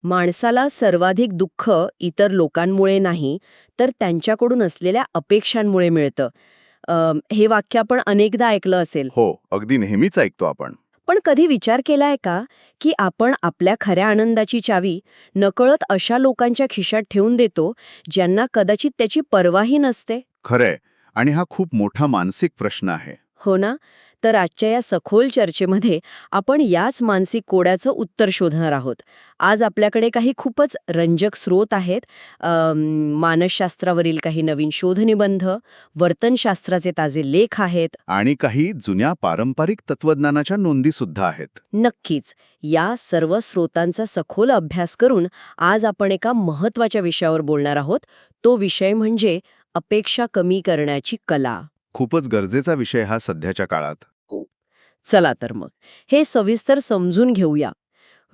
माणसाला सर्वाधिक दुःख इतर लोकांमुळे नाही, तर त्यांच्याकडून असलेल्या अपेक्षांमुळे मिळतं. हे वाक्य आपण अनेकदा ऐकलं असेल. हो, अगदी नेहमीच ऐकतो आपण. पण कधी विचार केलाय का, की आपण आपल्या खऱ्या आनंदाची चावी नकळत अशा लोकांच्या खिशात ठेवून देतो, ज्यांना कदाचित त्याची पर्वाही नसते? खरंय. आणि हा खूप मोठा मानसिक प्रश्न आहे. हो ना? तर आजच्या या सखोल चर्चेमध्ये आपण याच मानसिक कोड्याचं उत्तर शोधणार आहोत. आज आपल्याकडे काही खूपच रंजक स्रोत आहेत. मानसशास्त्रावरील काही नवीन शोधनिबंध, वर्तनशास्त्राचे ताजे लेख आहेत. आणि काही जुन्या पारंपरिक तत्वज्ञानाच्या नोंदी सुद्धा आहेत. नक्कीच. या सर्व स्रोतांचा सखोल अभ्यास करून आज आपण एका महत्त्वाच्या विषयावर बोलणार आहोत. तो विषय म्हणजे अपेक्षा कमी करण्याची कला. खूपच गरजेचा विषय हा सध्याच्या काळात. चला तर मग हे सविस्तर समजून घेऊया.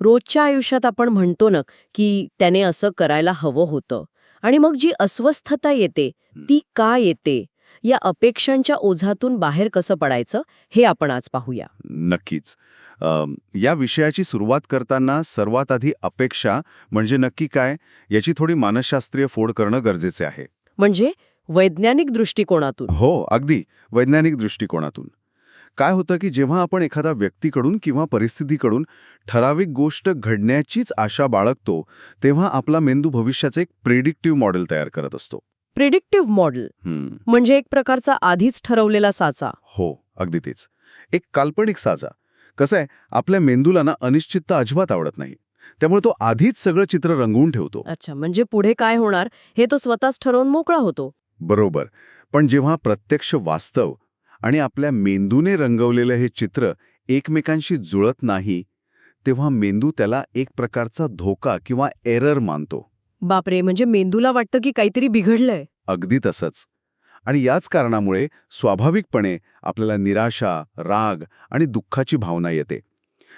रोजच्या आयुष्यात आपण म्हणतो ना की त्याने असं करायला हवं होतं, आणि मग जी अस्वस्थता येते ती का येते, या अपेक्षांच्या ओझातून बाहेर कसं पडायचं हे आपण आज पाहूया. नक्कीच. या विषयाची सुरुवात करताना सर्वात आधी अपेक्षा म्हणजे नक्की काय याची थोडी मानसशास्त्रीय फोड करणं गरजेचे आहे. म्हणजे वैज्ञानिक दृष्टिकोनातून. हो, अगदी वैज्ञानिक दृष्टिकोनातून. काय होतं की जेव्हा आपण एखाद्या व्यक्तीकडून किंवा परिस्थितीकडून ठराविक गोष्ट घडण्याचीच आशा बाळगतो, तेव्हा आपला मेंदू भविष्याचे एक प्रिडिक्टिव्ह मॉडेल तयार करत असतो. प्रिडिक्टिव्ह मॉडेल म्हणजे एक प्रकारचा आधीच ठरवलेला साचा. हो, अगदी तेच. एक काल्पनिक साचा. कसं आहे, आपल्या मेंदूला ना अनिश्चितता अजिबात आवडत नाही. त्यामुळे तो आधीच सगळं चित्र रंगवून ठेवतो. अच्छा, म्हणजे पुढे काय होणार हे तो स्वतःच ठरवून मोकळा होतो. बरोबर. पण जेव्हा प्रत्यक्ष वास्तव आणि आपल्या मेंदूने रंगवलेलं हे चित्र एकमेकांशी जुळत नाही, तेव्हा मेंदू त्याला एक प्रकारचा धोका किंवा एरर मानतो. बापरे, म्हणजे मेंदूला वाटतं की काहीतरी बिघडलंय. अगदी तसंच. आणि याच कारणामुळे स्वाभाविकपणे आपल्याला निराशा, राग आणि दुःखाची भावना येते.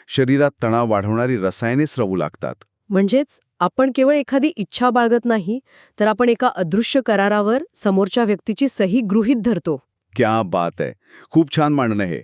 शरीरात तणाव वाढवणारी रसायने स्रवू लागतात. म्हणजेच आपण केवळ एखादी इच्छा बाळगत नाही, तर आपण एका अदृश्य करारावर समोरच्या व्यक्तीची सही गृहीत धरतो. क्या बात आहे. खूप छान मांडणं हे.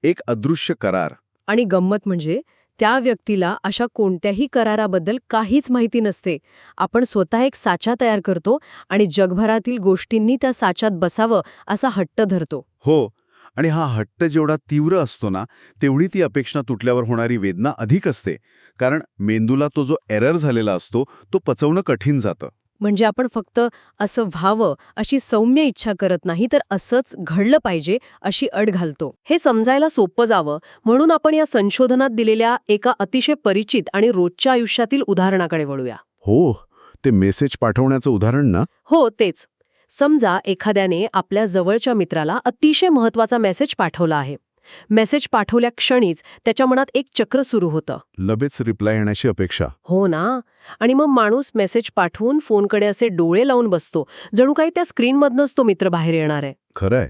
एक अदृश्य करार. आणि गंमत म्हणजे त्या व्यक्तीला अशा कोणत्याही कराराबद्दल काहीच माहिती नसते. आपण स्वतः एक साचा तयार करतो आणि जगभरातील गोष्टींनी त्या साच्यात बसावं असा हट्ट धरतो. हो. आणि हा हट्ट जेवढा तीव्र असतो ना, तेवढी ती अपेक्षा तुटल्यावर होणारी वेदना अधिक असते. कारण मेंदूला तो जो एरर झालेला असतो, तो पचवणं कठीण जातं. म्हणजे आपण फक्त असं व्हावं अशी सौम्य इच्छा करत नाही, तर असंच घडलं पाहिजे अशी अट घालतो. हे समजायला सोपं जावं म्हणून आपण या संशोधनात दिलेल्या एका अतिशय परिचित आणि रोजच्या आयुष्यातील उदाहरणाकडे वळूया. हो, ते मेसेज पाठवण्याचं उदाहरण ना? हो, तेच. समजा एखाद्याने आपल्या जवळच्या मित्राला अतिशय महत्वाचा मेसेज पाठवला आहे. मेसेज पाठवल्या क्षणीच त्याच्या मनात एक चक्र सुरू होतं. लगेच रिप्लाय येण्याची अपेक्षा. हो ना. आणि मग माणूस मेसेज पाठवून फोनकडे असे डोळे लावून बसतो, जणू काही त्या स्क्रीनमधनंच तो मित्र बाहेर येणार आहे. खरंय.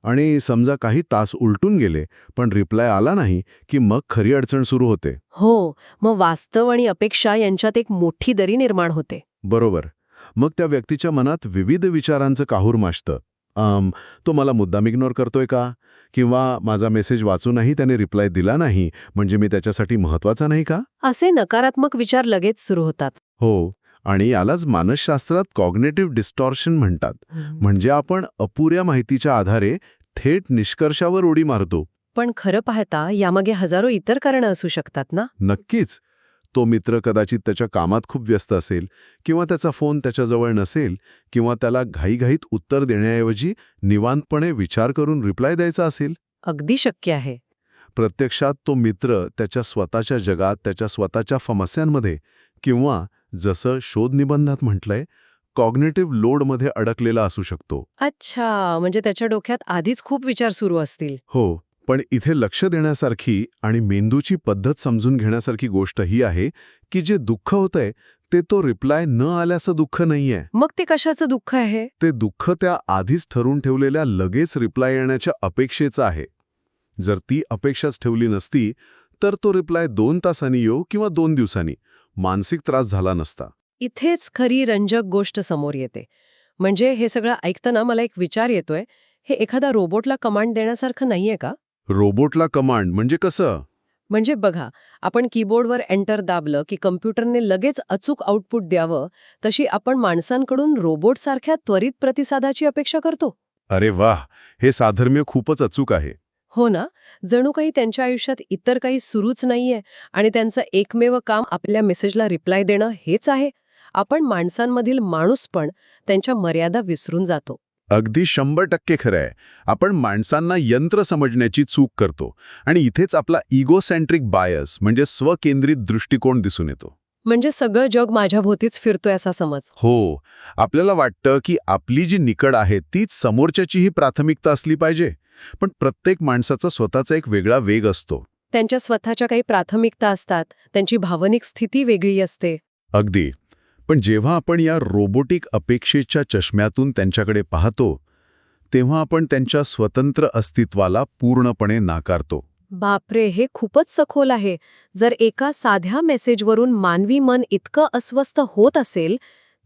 आणि समजा काही तास उलटून गेले, पण रिप्लाय आला नाही, की मग खरी अडचण सुरू होते. हो, मग वास्तव आणि अपेक्षा यांच्यात एक मोठी दरी निर्माण होते. बरोबर. मग त्या व्यक्तीच्या मनात विविध विचारांचं काहूर माजतं. तो मला मुद्दाम इग्नोर करतोय का? किंवा माझा मेसेज वाचूनही त्याने रिप्लाय दिला नाही, म्हणजे मी त्याच्यासाठी महत्वाचा नाही का? असे नकारात्मक विचार लगेच सुरू होतात. हो. आणि यालाच मानसशास्त्रात कॉग्निटिव्ह डिस्टॉर्शन म्हणतात. म्हणजे आपण अपुऱ्या माहितीच्या आधारे थेट निष्कर्षावर उडी मारतो. पण खरं पाहता यामागे हजारो इतर कारणं असू शकतात ना. नक्कीच. तो मित्र कदाचित त्याच्या कामात खूप व्यस्त असेल, किंवा त्याचा फोन त्याच्याजवळ नसेल, किंवा त्याला घाईघाईत उत्तर देण्याऐवजी निवांतपणे विचार करून रिप्लाय द्यायचा असेल. अगदी शक्य आहे. प्रत्यक्षात तो मित्र त्याच्या स्वतःच्या जगात, त्याच्या स्वतःच्या समस्यांमध्ये, किंवा जसं शोधनिबंधात म्हटलंय, कॉग्निटिव्ह लोडमध्ये अडकलेला असू शकतो. अच्छा, म्हणजे त्याच्या डोक्यात आधीच खूप विचार सुरू असतील. हो. पण इथे लक्ष देण्यासारखी आणि मेंदूची पद्धत समजून घेण्यासारखी गोष्ट ही आहे की जे दुःख होतंय ते तो रिप्लाय न आल्याचं दुःख नाहीये. मग ते कशाचं दुःख आहे? ते दुःख त्या आधीच ठरून ठेवलेल्या लगेच रिप्लाय येण्याच्या अपेक्षेचं आहे. जर ती अपेक्षाच ठेवली नसती, तर तो रिप्लाय 2 तासांनी येऊ किंवा 2 दिवसांनी, मानसिक त्रास झाला नसता. इथेच खरी रंजक गोष्ट समोर येते. म्हणजे हे सगळं ऐकताना मला एक विचार येतोय, हे एखादा रोबोटला कमांड देण्यासारखं नाहीये का? रोबोटला कमांड म्हणजे कसं? म्हणजे बघा, आपण कीबोर्डवर एंटर दाबलं की कम्प्युटरने लगेच अचूक आउटपुट द्यावं, तशी आपण माणसांकडून रोबोटसारख्या त्वरित प्रतिसादाची अपेक्षा करतो. अरे वाह, हे साधर्म्य खूपच अचूक आहे. हो ना, जणू काही त्यांच्या आयुष्यात इतर काही सुरूच नाहीये आणि त्यांचं एकमेव काम आपल्या मेसेजला रिप्लाय देणं हेच आहे. आपण माणसांमधील माणूसपण, त्यांच्या मर्यादा विसरून जातो. अगदी 100% खरं आहे. आपण माणसांना यंत्र समजण्याची चूक करतो आणि इथेच आपला इगोसेंट्रिक बायस म्हणजे स्वकेंद्रित दृष्टिकोन दिसून येतो. म्हणजे सगळं जग माझ्याभोवतीच फिरतोय असा समज. हो, आपल्याला वाटतं की आपली जी निकड आहे तीच समोरच्याचीही प्राथमिकता असली पाहिजे. पण प्रत्येक माणसाचा स्वतःचा एक वेगळा वेग असतो. त्यांच्या स्वतःच्या काही प्राथमिकता असतात, त्यांची भावनिक स्थिती वेगळी असते. अगदी. पण जेव्हा आपण या रोबोटिक अपेक्षेच्या चष्म्यातून त्यांच्याकडे पाहतो, तेव्हा आपण त्यांच्या स्वतंत्र अस्तित्वाला पूर्णपणे नाकारतो. बापरे, हे खूपच सखोल आहे. जर एका साध्या मेसेजवरून मानवी मन इतकं अस्वस्थ होत असेल,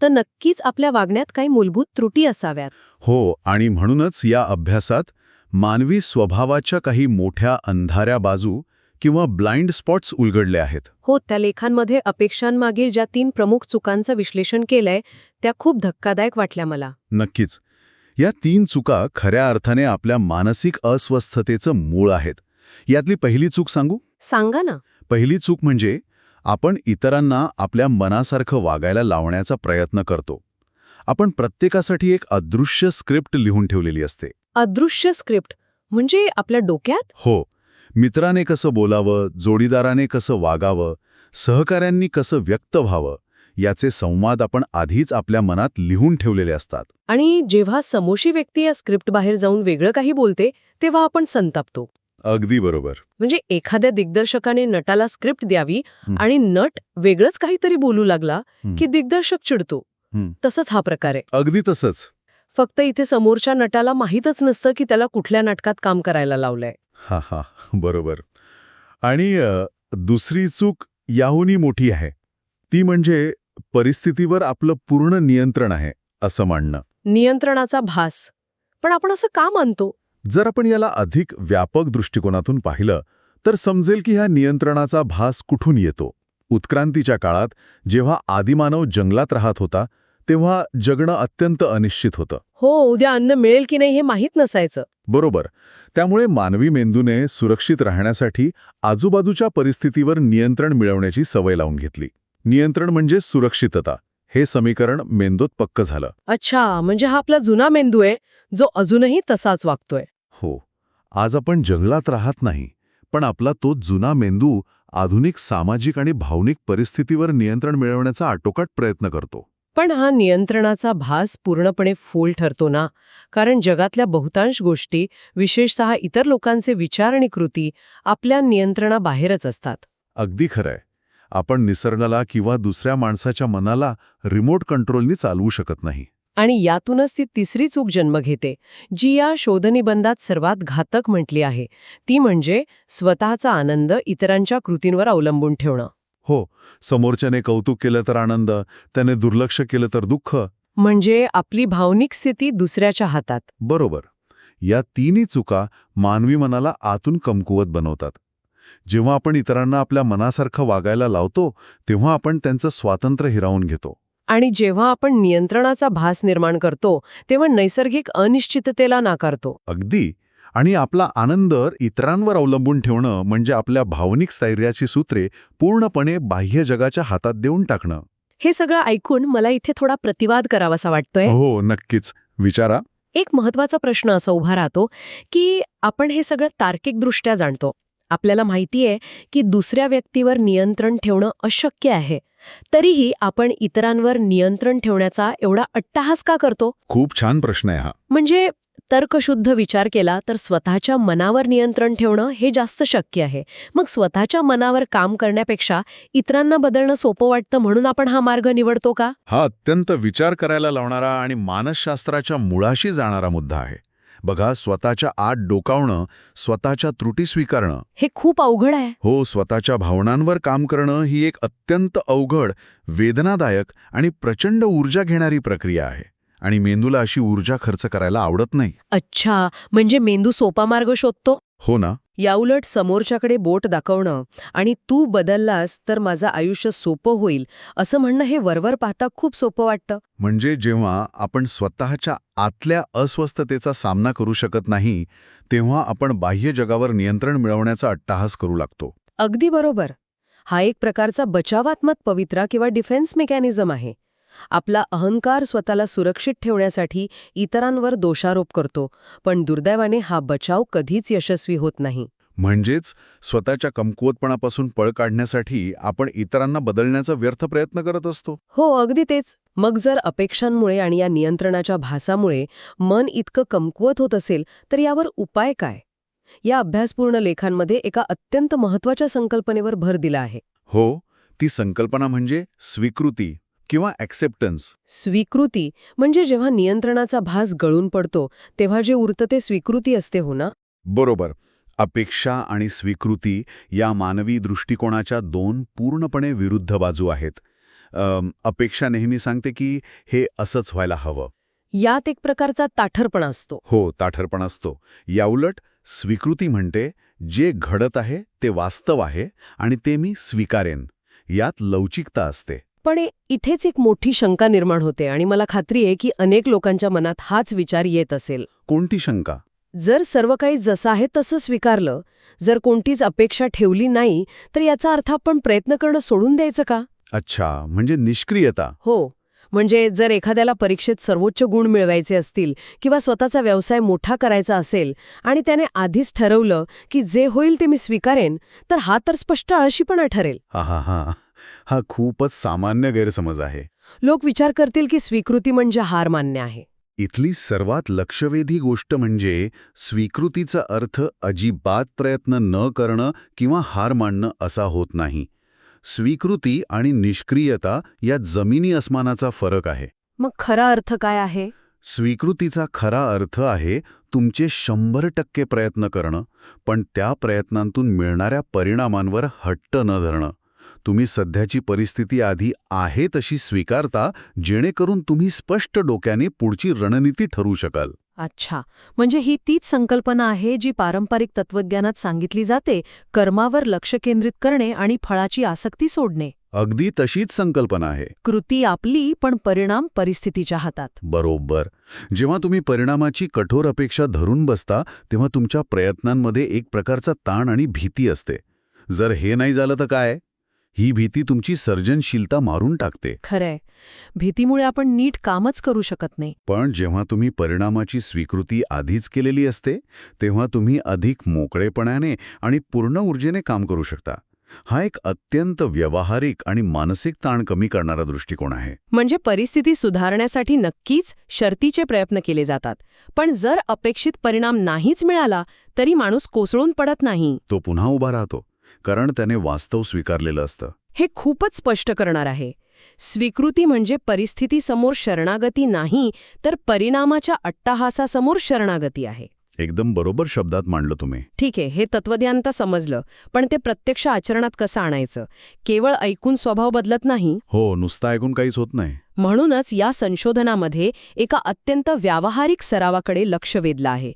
तर नक्कीच आपल्या वागण्यात काही मूलभूत त्रुटी असाव्यात. हो, आणि म्हणूनच या अभ्यासात मानवी स्वभावाच्या काही मोठ्या अंधाऱ्या बाजू किंवा ब्लाइंड स्पॉट्स उलगडले आहेत. हो, त्या लेखांमध्ये अपेक्षांमागील ज्या 3 प्रमुख चुकांचं विश्लेषण केलंय, त्या खूप धक्कादायक वाटल्या मला. नक्कीच. या 3 चुका खऱ्या अर्थाने आपल्या मानसिक अस्वस्थतेचं मूळ आहेत. यातली पहिली चूक सांगू? सांगा ना. पहिली चूक म्हणजे आपण इतरांना आपल्या मनासारखं वागायला लावण्याचा प्रयत्न करतो. आपण प्रत्येकासाठी एक अदृश्य स्क्रिप्ट लिहून ठेवलेली असते. अदृश्य स्क्रिप्ट म्हणजे आपल्या डोक्यात? हो, मित्राने कसं बोलावं, जोडीदाराने कसं वागावं, सहकाऱ्यांनी कसं व्यक्त व्हावं, याचे संवाद आपण आधीच आपल्या मनात लिहून ठेवलेले असतात. आणि जेव्हा समोरची व्यक्ती या स्क्रिप्ट बाहेर जाऊन वेगळं काही बोलते, तेव्हा आपण संतापतो. अगदी बरोबर. म्हणजे एखाद्या दिग्दर्शकाने नटाला स्क्रिप्ट द्यावी आणि नट वेगळंच काहीतरी बोलू लागला की दिग्दर्शक चिडतो. तसंच हा प्रकार आहे. अगदी तसंच. फक्त इथे समोरच्या नटाला माहीतच नसतं की त्याला कुठल्या नाटकात काम करायला लावलंय. हा हा, बरोबर. आणि दुसरी चूक याहूनही मोठी आहे. ती म्हणजे परिस्थितीवर आपलं पूर्ण नियंत्रण आहे असं मानणं. नियंत्रणाचा भास. पण आपण असं का मानतो? जर आपण याला अधिक व्यापक दृष्टिकोनातून पाहिलं तर समजेल की ह्या नियंत्रणाचा भास कुठून येतो. उत्क्रांतीच्या काळात जेव्हा आदिमानव जंगलात राहत होता, तेव्हा जगणं अत्यंत अनिश्चित होतं. हो, उद्या अन्न मिळेल की नाही हे माहीत नसायचं. बरोबर. त्यामुळे मानवी मेंदूने सुरक्षित राहण्यासाठी आजूबाजूच्या परिस्थितीवर नियंत्रण मिळवण्याची सवय लावून घेतली. नियंत्रण म्हणजे सुरक्षितता. हे समीकरण मेंदूत पक्क झालं. अच्छा, म्हणजे हा आपला जुना मेंदू आहे, जो अजूनही तसाच वागतोय. हो, आज आपण जंगलात राहत नाही, पण आपला तो जुना मेंदू आधुनिक सामाजिक आणि भावनिक परिस्थितीवर नियंत्रण मिळवण्याचा आटोकाट प्रयत्न करतो. पण हा नियंत्रणाचा भास पूर्णपणे फोल ठरतो ना, कारण जगातल्या बहुतांश गोष्टी, विशेषतः इतर लोकांचे विचार आणि कृती, आपल्या नियंत्रणाबाहेरच असतात. अगदी खरंय. आपण निसर्गाला किंवा दुसऱ्या माणसाच्या मनाला रिमोट कंट्रोलनी चालवू शकत नाही. आणि यातूनच ती तिसरी चूक जन्म घेते, जी या शोधनिबंधात सर्वात घातक म्हटली आहे. ती म्हणजे स्वतःचा आनंद इतरांच्या कृतींवर अवलंबून ठेवणं. हो, समोरच्याने कौतुक केलं तर आनंद, त्याने दुर्लक्ष केलं तर दुःख. म्हणजे आपली भावनिक स्थिती दुसऱ्याच्या हातात. बरोबर. या तिन्ही चुका मानवी मनाला आतून कमकुवत बनवतात. जेव्हा आपण इतरांना आपल्या मनासारखं वागायला लावतो, तेव्हा आपण त्यांचं स्वातंत्र्य हिरावून घेतो. आणि जेव्हा आपण नियंत्रणाचा भास निर्माण करतो, तेव्हा नैसर्गिक अनिश्चिततेला नाकारतो. अगदी. आणि आपला आनंद इतरांवर अवलंबून ठेवणं म्हणजे आपल्या भावनिक स्थैर्याची सूत्रे पूर्णपणे बाह्य जगाच्या हातात देऊन टाकणं. हे सगळं ऐकून मला इथे थोडा प्रतिवाद करावासा वाटतोय. हो, नक्कीच. विचारा. एक महत्वाचा प्रश्न असा उभा राहतो की आपण हे सगळं तार्किकदृष्ट्या जाणतो. आपल्याला माहिती आहे की दुसऱ्या व्यक्तीवर नियंत्रण ठेवणं अशक्य आहे. तरीही आपण इतरांवर नियंत्रण ठेवण्याचा एवढा अट्टाहास का करतो? खूप छान प्रश्न आहे हा. म्हणजे तर्कशुद्ध विचार केला तर स्वतःच्या मनावर नियंत्रण ठेवणं हे जास्त शक्य आहे. मग स्वतःच्या मनावर काम करण्यापेक्षा इतरांना बदलणं सोपं वाटतं म्हणून आपण हा मार्ग निवडतो का? हा अत्यंत विचार करायला लावणारा आणि मानसशास्त्राच्या मुळाशी जाणारा मुद्दा आहे. बघा, स्वतःच्या आत डोकावणं, स्वतःच्या त्रुटी स्वीकारणं, हे खूप अवघड आहे. हो, स्वतःच्या भावनांवर काम करणं ही एक अत्यंत अवघड, वेदनादायक आणि प्रचंड ऊर्जा घेणारी प्रक्रिया आहे. आणि मेंदूला अशी ऊर्जा खर्च करायला आवडत नाही. अच्छा, म्हणजे मेंदू सोपा मार्ग शोधतो? हो ना. याउलट समोरच्याकडे बोट दाखवणं आणि तू बदललास तर माझं आयुष्य सोपं होईल असं म्हणणं हे वरवर पाहता खूप सोपं वाटतं. म्हणजे जेव्हा आपण स्वतःच्या आतल्या अस्वस्थतेचा सामना करू शकत नाही, तेव्हा आपण बाह्य जगावर नियंत्रण मिळवण्याचा अट्टाहास करू लागतो. अगदी बरोबर. हा एक प्रकारचा बचावात्मक पवित्रा किंवा डिफेन्स मेकॅनिझम आहे. आपला अहंकार स्वतःला सुरक्षित ठेवण्यासाठी इतरांवर दोषारोप करतो, पण दुर्दैवाने हा बचाव कधीच यशस्वी होत नाही. म्हणजेच स्वतःच्या कमकुवतपणापासून पळ काढण्यासाठी आपण इतरांना बदलण्याचा व्यर्थ प्रयत्न करत असतो. हो, अगदी तेच. मग जर अपेक्षांमुळे आणि या नियंत्रणाच्या भासामुळे मन इतकं कमकुवत होत असेल, तर यावर उपाय काय? या अभ्यासपूर्ण लेखांमध्ये एका अत्यंत महत्त्वाच्या संकल्पनेवर भर दिला आहे. हो, ती संकल्पना म्हणजे स्वीकृती किंवा ॲक्सेप्टन्स. स्वीकृती म्हणजे जेव्हा नियंत्रणाचा भास गळून पडतो, तेव्हा जे उरतं ते स्वीकृती असते, हो ना? बरोबर. अपेक्षा आणि स्वीकृती या मानवी दृष्टिकोनाच्या दोन पूर्णपणे विरुद्ध बाजू आहेत. अपेक्षा नेहमी सांगते की हे असंच व्हायला हवं. यात एक प्रकारचा ताठरपणा असतो. हो, ताठरपणा असतो. याउलट स्वीकृती म्हणते जे घडत आहे ते वास्तव आहे आणि ते मी स्वीकारेन. यात लवचिकता असते. पण इथेच एक मोठी शंका निर्माण होते आणि मला खात्री आहे की अनेक लोकांच्या मनात हाच विचार येत असेल. कोणती शंका? जर सर्व काही जसं आहे तसं स्वीकारलं, जर कोणतीच अपेक्षा ठेवली नाही, तर याचा अर्थ आपण प्रयत्न करणं सोडून द्यायचं का? अच्छा, म्हणजे निष्क्रियता. हो. म्हणजे जर एखाद्याला परीक्षेत सर्वोच्च गुण मिळवायचे असतील किंवा स्वतःचा व्यवसाय मोठा करायचा असेल आणि त्याने आधीच ठरवलं की जे होईल ते मी स्वीकारेन, तर हा तर स्पष्ट आळशीपणा ठरेल. हा खूपच सामान्य गैरसमज आहे. लोक विचार करतील की स्वीकृती म्हणजे हार मान्य आहे. इथली सर्वात लक्षवेधी गोष्ट म्हणजे स्वीकृतीचा अर्थ अजिबात प्रयत्न न करणं किंवा हार मानणं असा होत नाही. स्वीकृती आणि निष्क्रियता यात जमिनी अस्मानाचा फरक आहे. मग खरा अर्थ काय आहे? स्वीकृतीचा खरा अर्थ आहे तुमचे 100% प्रयत्न करणं, पण त्या प्रयत्नांतून मिळणाऱ्या परिणामांवर हट्ट न धरणं. तुम्ही सध्याची परिस्थिती आधी आहे तशी स्वीकारता, जेणेकरून तुम्ही स्पष्ट डोक्याने पुढची रणनीती ठरवू शकाल. अच्छा, म्हणजे ही तीच संकल्पना आहे जी पारंपरिक तत्त्वज्ञानात सांगितली जाते, कर्मावर लक्ष केंद्रित करणे आणि फळाची आसक्ती सोडणे. अगदी तशीच संकल्पना आहे. कृती आपली, पण परिणाम परिस्थितीच्या हातात. बरोबर. जेव्हा तुम्ही परिणामाची कठोर अपेक्षा धरून बसता, तेव्हा तुमच्या प्रयत्नांमध्ये एक प्रकारचा ताण आणि भीती असते. जर हे नाही झालं तर काय? ही भीती तुमची सर्जनशीलता मारून टाकते. खरंय. भीतीमुळे आपण नीट कामच करू शकत नाही. पण जेव्हा तुम्ही परिणामाची स्वीकृती आधीच केलेली असते, तेव्हा तुम्ही अधिक मोकळेपणाने आणि पूर्ण ऊर्जेने काम करू शकता. हा एक अत्यंत व्यावहारिक आणि मानसिक ताण कमी करणारा दृष्टिकोन आहे. म्हणजे परिस्थिती सुधारण्यासाठी नक्कीच शर्तीचे प्रयत्न केले जातात, पण जर अपेक्षित परिणाम नाहीच मिळाला तरी माणूस कोसळून पडत नाही. तो पुन्हा उभा राहतो, कारण त्याने वास्तव स्वीकारलेलं असतं. हे खूपच स्पष्ट करणार आहे. स्वीकृती म्हणजे परिस्थितीसमोर शरणागती नाही, तर परिणामाच्या अट्टाहासासमोर शरणागती आहे. एकदम बरोबर शब्दात मांडलं तुम्ही. ठीक आहे, हे तत्त्वज्ञान तर समजलं, पण ते प्रत्यक्ष आचरणात कसं आणायचं? केवळ ऐकून स्वभाव बदलत नाही. हो, नुसतं ऐकून काहीच होत नाही. म्हणूनच या संशोधनामध्ये एका अत्यंत व्यावहारिक सरावाकडे लक्ष वेधलं आहे,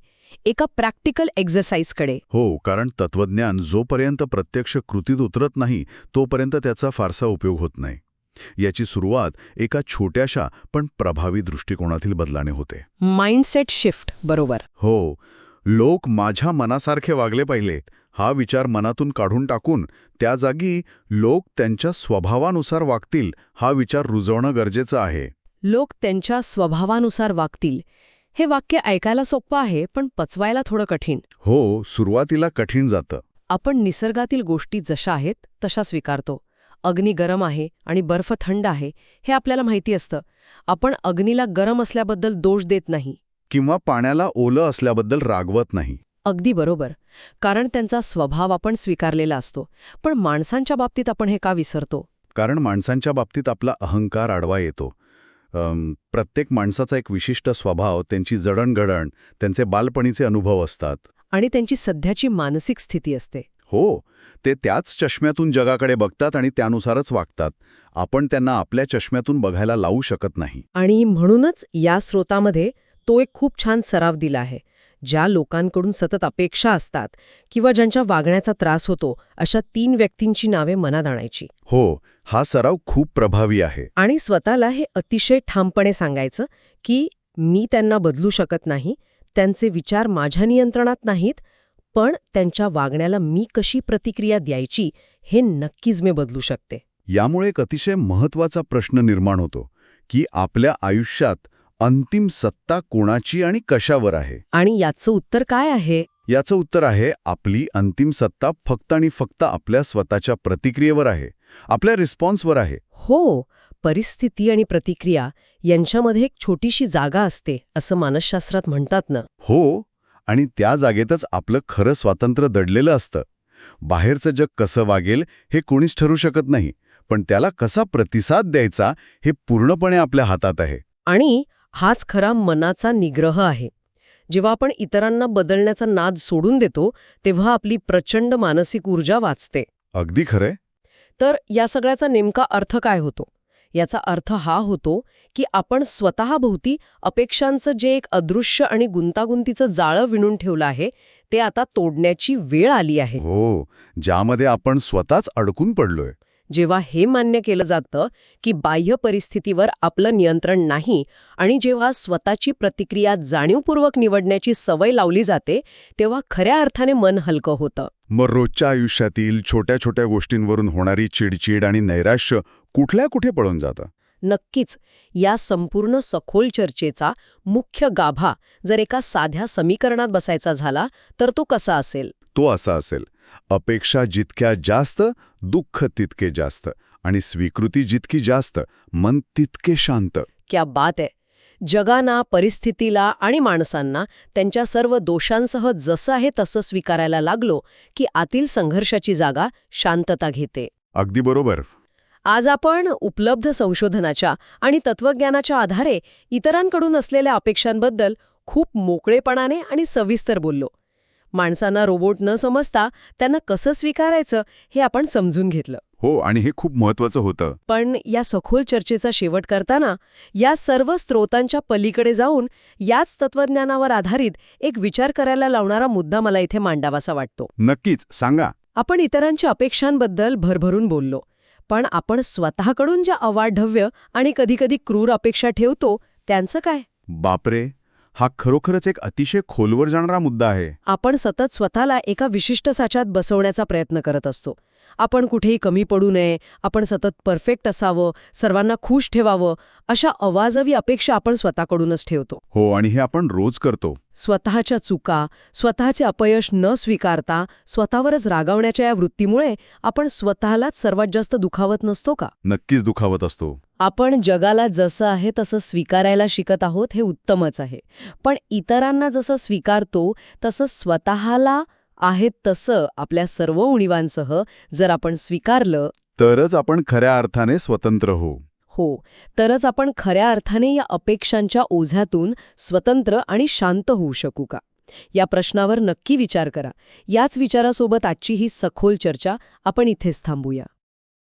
एका प्रॅक्टिकल एक्झरसाइजकडे. हो, कारण तत्वज्ञान जोपर्यंत प्रत्यक्ष कृतीत उतरत नाही, तोपर्यंत त्याचा फारसा उपयोग होत नाही. याची सुरुवात एका छोट्याशा पण प्रभावी दृष्टिकोनातील बदलाने होते. Mindset shift. बरोबर. हो, लोक माझ्या मनासारखे वागले पाहिजेत हा विचार मनातून काढून टाकून त्या जागी लोक त्यांच्या स्वभावानुसार वागतील हा विचार रुजवणं गरजेचं आहे. लोक त्यांच्या स्वभावानुसार वागतील. हे वाक्य ऐकायला सोपं आहे, पण पचवायला थोडं कठीण. हो, सुरुवातीला कठीण जातं. आपण निसर्गातील गोष्टी जशा आहेत तशा स्वीकारतो. अग्नी गरम आहे आणि बर्फ थंड आहे हे आपल्याला माहिती असतं. आपण अग्नीला गरम असल्याबद्दल दोष देत नाही किंवा पाण्याला ओलं असल्याबद्दल रागवत नाही. अगदी बरोबर, कारण त्यांचा स्वभाव आपण स्वीकारलेला असतो. पण माणसांच्या बाबतीत आपण हे का विसरतो? कारण माणसांच्या बाबतीत आपला अहंकार आडवा येतो. प्रत्येक माणसाचा एक विशिष्ट स्वभाव, त्यांची जडणघडण, त्यांचे बालपणीचे अनुभव असतात. आणि त्यांची सध्याची मानसिक स्थिती असते. हो, ते त्याच चष्म्यातून जगाकडे बघतात आणि त्यानुसारच वागतात. आपण त्यांना आपल्या चष्म्यातून बघायला लावू शकत नाही. आणि म्हणूनच या स्रोतामध्ये तो एक खूप छान सराव दिला आहे, ज्या लोकांकडून सतत अपेक्षा असतात किंवा ज्यांच्या वागण्याचा त्रास होतो अशा 3 व्यक्तींची नावे मनात आणायची. हो, हा सराव खूप प्रभावी आहे. आणि स्वतःला हे अतिशय ठामपणे सांगायचं की मी त्यांना बदलू शकत नाही, त्यांचे विचार माझ्या नियंत्रणात नाहीत, पण त्यांच्या वागण्याला मी कशी प्रतिक्रिया द्यायची हे नक्कीच मी बदलू शकते. यामुळे एक अतिशय महत्वाचा प्रश्न निर्माण होतो की आपल्या आयुष्यात अंतिम सत्ता कोणाची आणि कशावर आहे. आणि याचं उत्तर काय आहे? याचं उत्तर आहे आपली अंतिम सत्ता फक्त आणि फक्त आपल्या स्वतःच्या प्रतिक्रियेवर आहे, आपल्या रिस्पॉन्सवर आहे. हो, परिस्थिती आणि प्रतिक्रिया यांच्यामध्ये एक छोटीशी जागा असते असं मानसशास्त्रात म्हणतात ना. हो, आणि त्या जागेतच आपलं खरं स्वातंत्र्य दडलेलं असतं. बाहेरचं जग कसं वागेल हे कोणीच ठरू शकत नाही, पण त्याला कसा प्रतिसाद द्यायचा हे पूर्णपणे आपल्या हातात आहे. आणि हाच खरा मनाचा निग्रह आहे. जेव्हा आपण इतरांना बदलण्याचा नाद सोडून देतो तेव्हा आपली प्रचंड मानसिक ऊर्जा वाचते. अगदी खरंय. तर या सगळ्याचा नेमका अर्थ काय होतो? याचा अर्थ हा होतो की आपण स्वतःभोवती अपेक्षांचं जे एक अदृश्य आणि गुंतागुंतीचं जाळं विणून ठेवलं आहे ते आता तोडण्याची वेळ आली आहे. हो, ज्यामध्ये आपण स्वतःच अडकून पडलोय. जेव्हा हे मान्य केलं जातं की बाह्य परिस्थितीवर आपलं नियंत्रण नाही आणि जेव्हा स्वतःची प्रतिक्रिया जाणीवपूर्वक निवडण्याची सवय लावली जाते तेव्हा खऱ्या अर्थाने मन हलकं होतं. मग रोजच्या आयुष्यातील छोट्या छोट्या गोष्टींवरून होणारी चिडचिड आणि नैराश्य कुठल्या कुठे पळून जातं. नक्कीच. या संपूर्ण सखोल चर्चेचा मुख्य गाभा जर एका साध्या समीकरणात बसायचा झाला तर तो कसा असेल? तो असा असेल, अपेक्षा जितक्या जास्त, दुःख तितके जास्त, आणि स्वीकृती जितकी जास्त, मन तितके शांत. क्या बात आहे. जगाना, परिस्थितीला आणि माणसांना त्यांच्या सर्व दोषांसह जसं आहे तसं स्वीकारायला लागलो की आतील संघर्षाची जागा शांतता घेते. अगदी बरोबर. आज आपण उपलब्ध संशोधनाच्या आणि तत्वज्ञानाच्या आधारे इतरांकडून असलेल्या अपेक्षांबद्दल खूप मोकळेपणाने आणि सविस्तर बोललो. माणसांना रोबोट न समजता त्यांना कसं स्वीकारायचं हे आपण समजून घेतलं. हो, आणि हे खूप महत्वाचं होतं. पण या सखोल चर्चेचा शेवट करताना या सर्व स्रोतांच्या पलीकडे जाऊन याच तत्वज्ञानावर आधारित एक विचार करायला लावणारा मुद्दा मला इथे मांडावासा वाटतो. नक्कीच, सांगा. आपण इतरांच्या अपेक्षांबद्दल भरभरून बोललो, पण आपण स्वतःकडून ज्या अवाढव्य आणि कधीकधी क्रूर अपेक्षा ठेवतो त्यांचं काय? बापरे, हा खरोखरच एक अतिशय खोलवर जाणारा मुद्दा आहे. आपण सतत स्वतःला एका विशिष्ट साच्यात बसवण्याचा प्रयत्न करत असतो. आपण कुठेही कमी पडू नये, आपण सतत परफेक्ट असावं, सर्वांना खुश ठेवावं, अशा अवाजवी अपेक्षा आपण स्वतःकडूनच ठेवतो. हो, आणि हे आपण रोज करतो. स्वतःच्या चुका, स्वतःचे अपयश न स्वीकारता स्वतःवरच रागावण्याच्या या वृत्तीमुळे आपण स्वतःलाच सर्वात जास्त दुखावत नसतो का? नक्कीच दुखावत असतो. आपण जगाला जसं आहे तसं स्वीकारायला शिकत आहोत हे उत्तमच आहे, पण इतरांना जसं स्वीकारतो तसं स्वतःला आहे तसं आपल्या सर्व उणिवांसह जर आपण स्वीकारलं तरच आपण खऱ्या अर्थाने स्वतंत्र होऊ. हो, तरच आपण खऱ्या अर्थाने या अपेक्षांच्या ओझ्यातून स्वतंत्र आणि शांत होऊ शकू का? या प्रश्नावर नक्की विचार करा. याच विचारासोबत आजची ही सखोल चर्चा आपण इथेच थांबूया.